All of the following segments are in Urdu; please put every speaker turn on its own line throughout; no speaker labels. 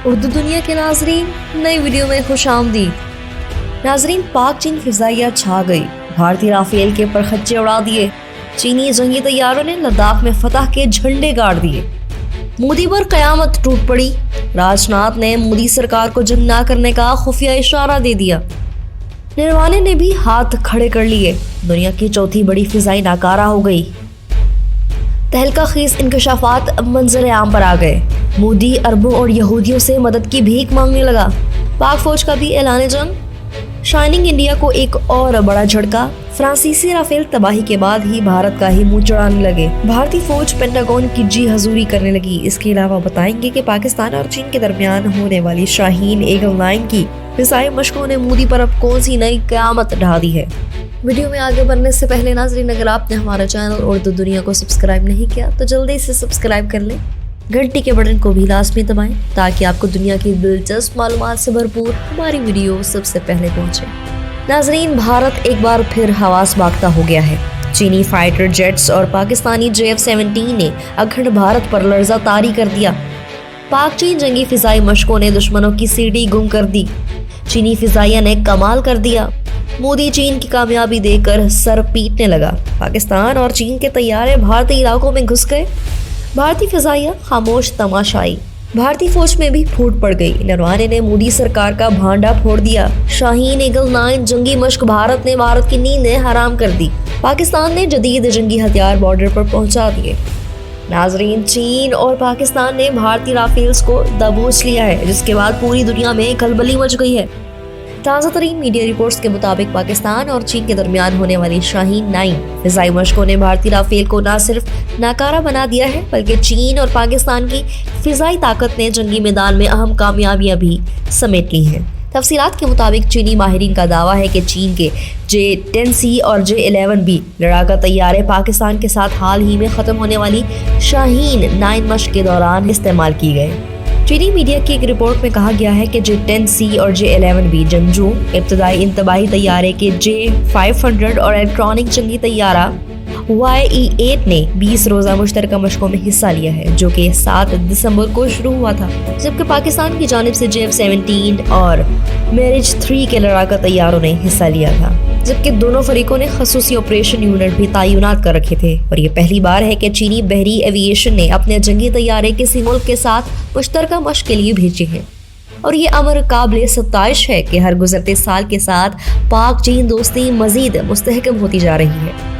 اردو دنیا کے ناظرین، نئی ویڈیو میں خوش آمدید۔ ناظرین، پاک چین فضائیہ چھا گئی، بھارتی رافیل کے پرخچے اڑا دیے، چینی جنگی طیاروں نے لداخ میں فتح کے جھنڈے گاڑ دیے، مودی پر قیامت ٹوٹ پڑی، راج ناتھ نے مودی سرکار کو جنگ نہ کرنے کا خفیہ اشارہ دے دیا، نروانے نے بھی ہاتھ کھڑے کر لیے، دنیا کی چوتھی بڑی فضائی ناکارہ ہو گئی، تہلکہ خیز انکشافات منظر عام پر آ گئے، مودی عربوں اور یہودیوں سے مدد کی بھیک مانگنے لگا، پاک فوج کا بھی اعلان جنگ، شائننگ انڈیا کو ایک اور بڑا جھٹکا، فرانسیسی رافیل تباہی کے بعد ہی بھارت کا ہی منہ چڑھانے لگے، بھارتی فوج پینٹاگون کی جی حضوری کرنے لگی۔ اس کے علاوہ بتائیں گے کہ پاکستان اور چین کے درمیان ہونے والی شاہین ایگل 9 کی فضائی مشقوں نے مودی پر اب کون سی نئی قیامت ڈھا دی ہے۔ ویڈیو میں آگے بڑھنے سے پہلے ناظرین، اگر آپ نے ہمارا چینل اردو دنیا کو سبسکرائب نہیں کیا تو جلدی سے سبسکرائب کر لیں، گھنٹی کے بٹن کو بھی لازمی دبائیں تاکہ آپ کو دنیا کی دلچسپ معلومات سے بھرپور ہماری ویڈیو سب سے پہلے پہنچے۔ ناظرین، بھارت ایک بار پھر حواس باختہ ہو گیا ہے۔ چینی فائٹر جیٹس اور پاکستانی JF-17 نے اکھنڈ بھارت پر لرزہ طاری کر دیا۔ پاک چین جنگی فضائی مشقوں نے دشمنوں کی سیڑھی گم کر دی، چینی فضائیہ نے کمال کر دیا، مودی چین کی کامیابی دیکھ کر سر پیٹنے لگا، پاکستان اور چین کے طیارے بھارتی علاقوں میں گھس گئے، بھارتی فضائیہ خاموش تماشائی، بھارتی فوج میں بھی پھوٹ پڑ گئی، نروانے نے مودی سرکار کا بھانڈا پھوڑ دیا، شاہین ایگل 9 جنگی مشق بھارت نے بھارت کی نیندیں حرام کر دی، پاکستان نے جدید جنگی ہتھیار بارڈر پر پہنچا دیے۔ ناظرین، چین اور پاکستان نے بھارتی رافیلز کو دبوچ لیا ہے، جس کے بعد پوری دنیا میں کھلبلی مچ گئی ہے۔ تازہ ترین میڈیا رپورٹس کے مطابق پاکستان اور چین کے درمیان ہونے والی شاہین 9 فضائی مشقوں نے بھارتی رافیل کو نہ صرف ناکارہ بنا دیا ہے بلکہ چین اور پاکستان کی فضائی طاقت نے جنگی میدان میں اہم کامیابیاں بھی سمیٹ لی ہیں۔ تفصیلات کے مطابق چینی ماہرین کا دعویٰ ہے کہ چین کے J-10C اور J-11B لڑاکا طیارے پاکستان کے ساتھ حال ہی میں ختم ہونے والی شاہین 9 مشق کے دوران استعمال کی گئے۔ چینی میڈیا کی ایک رپورٹ میں کہا گیا ہے کہ J-10C اور J-11B جنگجو ابتدائی انتباہی طیارے کے J-500 اور الیکٹرانک جنگی طیارہ YE-8 نے 20 روزہ مشترکہ مشقوں میں حصہ لیا ہے، جو کہ 7 دسمبر کو شروع ہوا تھا، جبکہ پاکستان کی جانب سے JF-17 اور میرج 3 کے لڑاکا طیاروں نے حصہ لیا تھا، جبکہ دونوں فریقوں نے خصوصی آپریشن یونٹ بھی تعینات کر رکھے تھے، اور یہ پہلی بار ہے کہ چینی بحری ایوی ایشن نے اپنے جنگی طیارے کسی ملک کے ساتھ مشترکہ مشق کے لیے بھیجے ہیں، اور یہ امر قابل ستائش ہے کہ ہر گزرتے سال کے ساتھ پاک چین دوستی مزید مستحکم ہوتی جا رہی ہے۔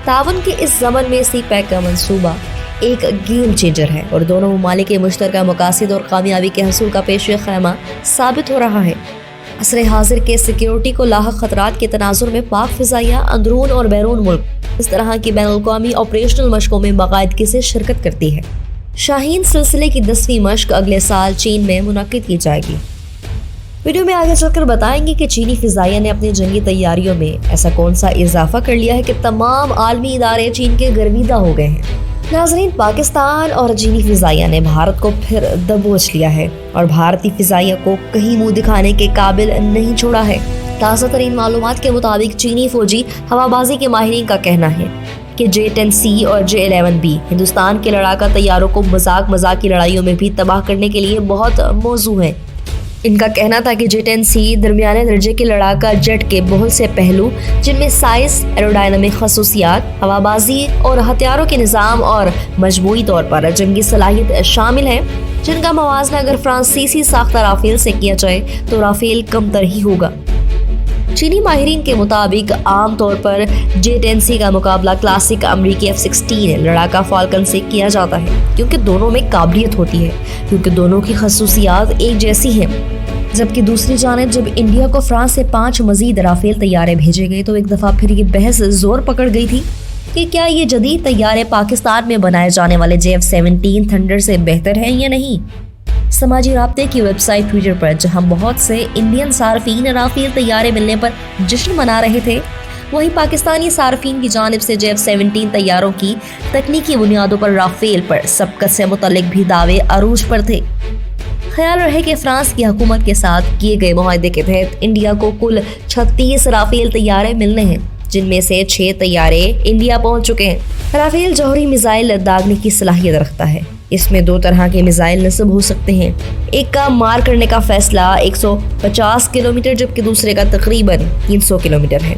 تعاون کے اس زمن میں سی پیک کا منصوبہ ایک گیم چینجر ہے اور دونوں ممالک کے مشترکہ مقاصد اور کامیابی کے حصول کا پیش خیمہ ثابت ہو رہا ہے۔ عصر حاضر کے سیکیورٹی کو لاحق خطرات کے تناظر میں پاک فضائیہ اندرون اور بیرون ملک اس طرح کی بین الاقوامی آپریشنل مشقوں میں باقاعدگی سے شرکت کرتی ہے۔ شاہین سلسلے کی 10ویں مشق اگلے سال چین میں منعقد کی جائے گی۔ ویڈیو میں آگے چل کر بتائیں گے کہ چینی فضائیہ نے اپنی جنگی تیاریوں میں ایسا کون سا اضافہ کر لیا ہے کہ تمام عالمی ادارے چین کے گرویدہ ہو گئے ہیں۔ ناظرین، پاکستان اور چینی فضائیہ نے بھارت کو پھر دبوچ لیا ہے اور بھارتی فضائیہ کو کہیں منہ دکھانے کے قابل نہیں چھوڑا ہے۔ تازہ ترین معلومات کے مطابق چینی فوجی ہوا بازی کے ماہرین کا کہنا ہے کہ J-10C اور J-11B ہندوستان کے لڑاکا طیاروں کو مذاق کی لڑائیوں میں بھی تباہ کرنے کے لیے بہت موزوں ہیں۔ ان کا کہنا تھا کہ J-10C درمیانے درجے کے لڑاکا جیٹ کے بہت سے پہلو، جن میں سائز، ایروڈائنامک خصوصیات، ہوا بازی اور ہتھیاروں کے نظام اور مجموعی طور پر جنگی صلاحیت شامل ہیں، جن کا موازنہ اگر فرانسیسی ساختہ رافیل سے کیا جائے تو رافیل کم تر ہی ہوگا۔ چینی ماہرین کے مطابق عام طور پر J-10C کا مقابلہ کلاسک امریکی F-16 لڑاکا فالکن سے کیا جاتا ہے، کیونکہ دونوں میں قابلیت ہوتی ہے، کیونکہ دونوں کی خصوصیات ایک جیسی ہیں۔ جبکہ دوسری جانب جب انڈیا کو فرانس سے 5 مزید رافیل طیارے بھیجے گئے تو ایک دفعہ پھر یہ بحث زور پکڑ گئی تھی کہ کیا یہ جدید طیارے پاکستان میں بنائے جانے والے JF-17 تھنڈر سے بہتر ہیں یا نہیں۔ سماجی رابطے کی ویب سائٹ ٹویٹر پر جہاں بہت سے انڈین صارفین رافیل طیارے ملنے پر جشن منا رہے تھے، وہیں پاکستانی صارفین کی جانب سے JF-17 طیاروں کی تکنیکی بنیادوں پر رافیل پر سبقت سے متعلق بھی دعوے عروج پر تھے۔ خیال رہے کہ فرانس کی حکومت کے ساتھ کیے گئے معاہدے کے تحت انڈیا کو کل 36 رافیل طیارے ملنے ہیں، جن میں سے 6 طیارے انڈیا پہنچ چکے ہیں۔ رافیل جوہری میزائل داغنے کی صلاحیت رکھتا ہے، اس میں 2 طرح کے میزائل نصب ہو سکتے ہیں، ایک کا مار کرنے کا فیصلہ 150 کلومیٹر جبکہ دوسرے کا تقریباً 300 کلومیٹر ہے۔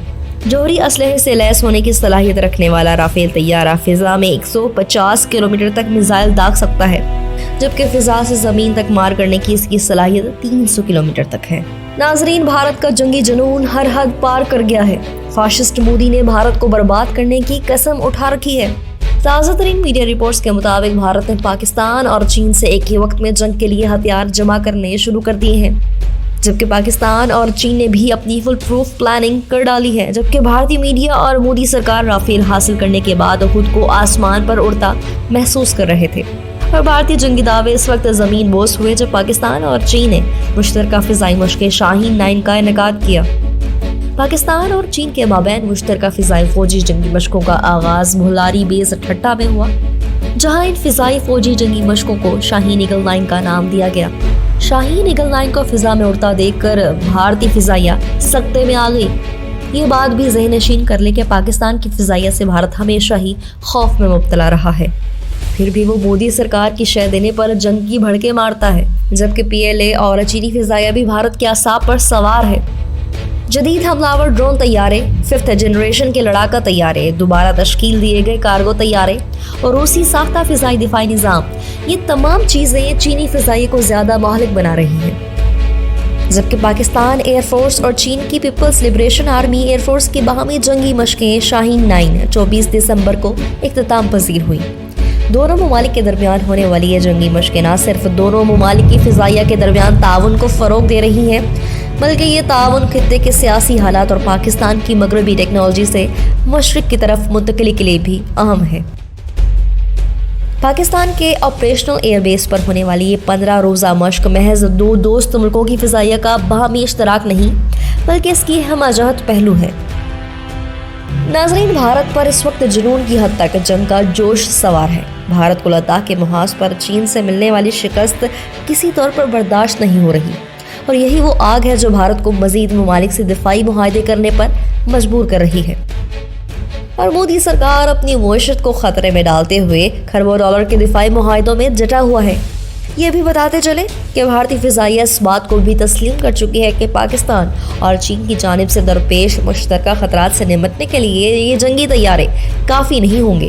جوہری اسلحے سے لیس ہونے کی صلاحیت رکھنے والا رافیل طیارہ فضا میں 150 کلومیٹر تک میزائل داغ سکتا ہے، جبکہ فضا سے زمین تک مار کرنے کی اس کی صلاحیت 300 کلومیٹر تک ہے۔ ناظرین، بھارت کا جنگی جنون ہر حد پار کر گیا ہے۔ فاشسٹ مودی نے بھارت کو برباد کرنے کی قسم اٹھا رکھی ہے۔ تازہ ترین میڈیا رپورٹس کے مطابق بھارت نے پاکستان اور چین سے ایک ہی وقت میں جنگ کے لیے ہتھیار جمع کرنے شروع کر دیے ہیں، جبکہ پاکستان اور چین نے بھی اپنی فل پروف پلاننگ کر ڈالی ہے۔ جبکہ بھارتی میڈیا اور مودی سرکار رافیل حاصل کرنے کے بعد خود کو آسمان پر اڑتا محسوس کر رہے تھے، اور بھارتی جنگی دعوے اس وقت زمین بوس ہوئے جب پاکستان اور چین نے مشترکہ فضائی مشق شاہین 9 کا انعقاد کیا۔ پاکستان اور چین کے مابین مشترکہ فضائی فوجی جنگی مشقوں کا آغاز بھولاری بیس ٹھٹا میں ہوا، جہاں ان فضائی فوجی جنگی مشقوں کو شاہین ایگل 9 کا نام دیا گیا۔ شاہین ایگل 9 کو فضا میں اڑتا دیکھ کر بھارتی فضائیہ سکتے میں آ گئی۔ یہ بات بھی ذہن نشین کر لے کہ پاکستان کی فضائیہ سے بھارت ہمیشہ ہی خوف میں مبتلا رہا ہے، پھر بھی وہ مودی سرکار کی شہ دینے پر جنگ کی بھڑکے مارتا ہے، جبکہ PLA اور چینی فضائیہ بھی بھارت کے اعصاب پر سوار ہے۔ جدید حملہ ڈرون طیارے، 5th جنریشن کے لڑاکا طیارے، دوبارہ تشکیل دیے گئے کارگو طیارے اور روسی ساختہ فضائی دفاعی نظام، یہ تمام چیزیں چینی فضائیہ کو زیادہ مہلک بنا رہی ہیں۔ جبکہ پاکستان ایئر فورس اور چین کی Peoples liberation army air force کی باہمی جنگی مشقیں شاہین 9 24 دسمبر کو اختتام پذیر ہوئی۔ دونوں ممالک کے درمیان ہونے والی یہ جنگی مشقیں نہ صرف دونوں ممالک کی فضائیہ کے درمیان تعاون کو فروغ دے رہی ہیں، بلکہ یہ تعاون خطے کے سیاسی حالات اور پاکستان کی مغربی ٹیکنالوجی سے مشرق کی طرف منتقلی کے لیے بھی اہم ہے۔ پاکستان کے آپریشنل ایئر بیس پر ہونے والی یہ 15 روزہ مشق محض 2 دوست ملکوں کی فضائیہ کا باہمی اشتراک نہیں، بلکہ اس کی ہمہ جہت پہلو ہے۔ ناظرین، بھارت پر اس وقت جنون کی حد تک جنگ کا جوش سوار ہے۔ بھارت کو لداخ کے محاذ پر چین سے ملنے والی شکست کسی طور پر برداشت نہیں ہو رہی، اور یہی وہ آگ ہے جو بھارت کو مزید ممالک سے دفاعی معاہدے کرنے پر مجبور کر رہی ہے، اور مودی سرکار اپنی معیشت کو خطرے میں ڈالتے ہوئے کھربوں ڈالر کے دفاعی معاہدوں میں جٹا ہوا ہے۔ یہ بھی بتاتے چلے کہ بھارتی فضائیہ اس بات کو بھی تسلیم کر چکی ہے کہ پاکستان اور چین کی جانب سے درپیش مشترکہ خطرات سے نمٹنے کے لیے یہ جنگی طیارے کافی نہیں ہوں گے۔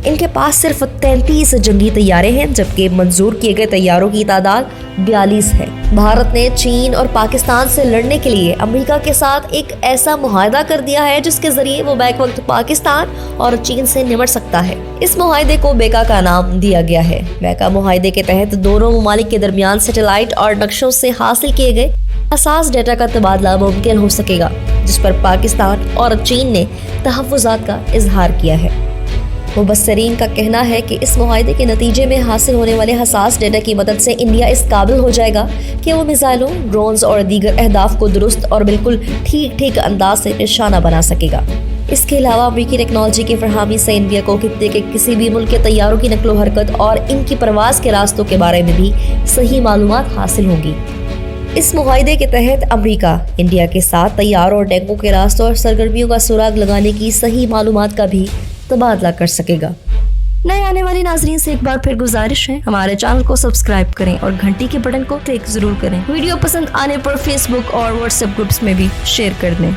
ان کے پاس صرف 33 جنگی طیارے ہیں، جبکہ منظور کیے گئے طیاروں کی تعداد 42 ہے۔ بھارت نے چین اور پاکستان سے لڑنے کے لیے امریکہ کے ساتھ ایک ایسا معاہدہ کر دیا ہے جس کے ذریعے وہ بیک وقت پاکستان اور چین سے نمٹ سکتا ہے۔ اس معاہدے کو بیکا کا نام دیا گیا ہے۔ بیکا معاہدے کے تحت دونوں ممالک کے درمیان سیٹلائٹ اور نقشوں سے حاصل کیے گئے حساس ڈیٹا کا تبادلہ ممکن ہو سکے گا، جس پر پاکستان اور چین نے تحفظات کا اظہار کیا ہے۔ مبصرین کا کہنا ہے کہ اس معاہدے کے نتیجے میں حاصل ہونے والے حساس ڈیٹا کی مدد سے انڈیا اس قابل ہو جائے گا کہ وہ میزائلوں، ڈرونز اور دیگر اہداف کو درست اور بالکل ٹھیک انداز سے نشانہ بنا سکے گا۔ اس کے علاوہ امریکی ٹیکنالوجی کی فراہمی سے انڈیا کو خطے کے کسی بھی ملک کے طیاروں کی نقل و حرکت اور ان کی پرواز کے راستوں کے بارے میں بھی صحیح معلومات حاصل ہوں گی۔ اس معاہدے کے تحت امریکہ انڈیا کے ساتھ طیاروں اور ٹینکوں کے راستوں اور سرگرمیوں کا سراغ لگانے کی صحیح معلومات کا بھی تبادلہ کر سکے گا۔ نئے آنے والے ناظرین سے ایک بار پھر گزارش ہے، ہمارے چینل کو سبسکرائب کریں اور گھنٹی کے بٹن کو کلک ضرور کریں۔ ویڈیو پسند آنے پر فیس بک اور واٹس ایپ گروپس میں بھی شیئر کر دیں۔